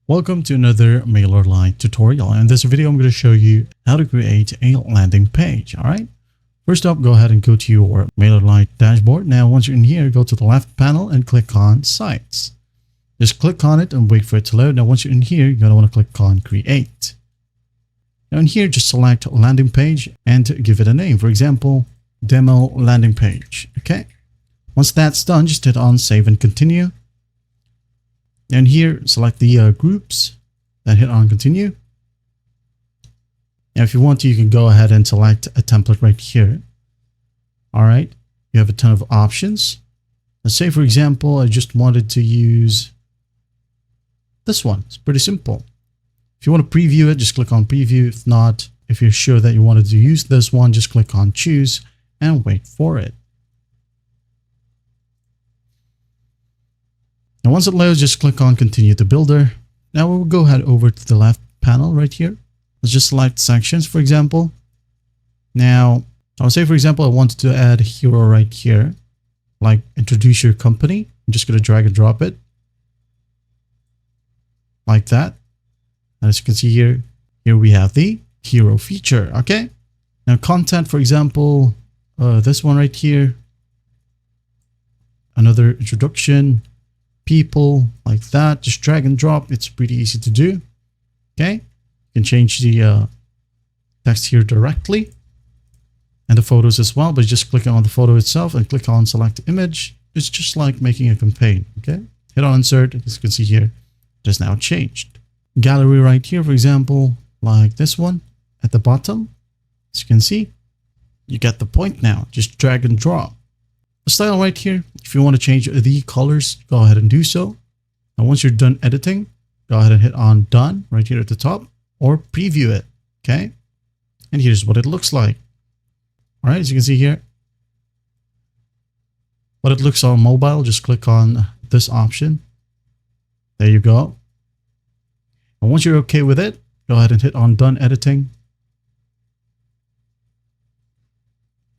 Welcome to another MailerLite tutorial. In this video, I'm going to show you how to create a landing page. All right. First up, go ahead and go to your MailerLite dashboard. Now, once you're in here, go to the left panel and click on Sites. Just click on it and wait for it to load. Now, once you're in here, you're going to want to click on Create. Now, in here, just select Landing Page and give it a name. For example, Demo Landing Page. Okay. Once that's done, just hit on Save and Continue. And here, select the groups, then hit on Continue. Now, if you want to, you can go ahead and select a template right here. All right, you have a ton of options. Let's say, for example, I just wanted to use this one. It's pretty simple. If you want to preview it, just click on Preview. If not, if you're sure that you wanted to use this one, just click on Choose and wait for it. Now, once it loads, just click on Continue to Builder. Now we'll go ahead over to the left panel right here. Let's just select sections, for example. Now, I'll say, for example, I wanted to add a hero right here, like introduce your company. I'm just going to drag and drop it like that. And as you can see here we have the hero feature. Okay. Now, content, for example, this one right here, another introduction. People like that, just drag and drop. It's pretty easy to do. Okay, you can change the text here directly and the photos as well, but just click on the photo itself and click on select image. It's just like making a campaign. Okay, hit on insert. As you can see here, it has now changed. Gallery right here, for example, like this one at the bottom. As you can see, you get the point now. Just drag and drop. The style right here, if you want to change the colors, go ahead and do so. And once you're done editing, go ahead and hit on Done right here at the top or preview it. Okay. And here's what it looks like. All right. As you can see here, what it looks on mobile, just click on this option. There you go. And once you're okay with it, go ahead and hit on Done Editing.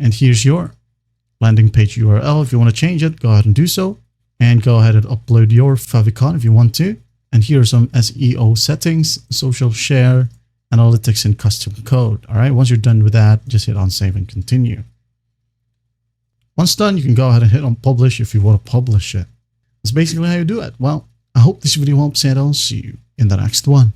And here's your landing page URL. If you want to change it, go ahead and do so. And go ahead and upload your favicon if you want to. And here are some SEO settings, social share, analytics, and custom code. All right. Once you're done with that, just hit on Save and Continue. Once done, you can go ahead and hit on Publish if you want to publish it. That's basically how you do it. Well, I hope this video helps, and I'll see you in the next one.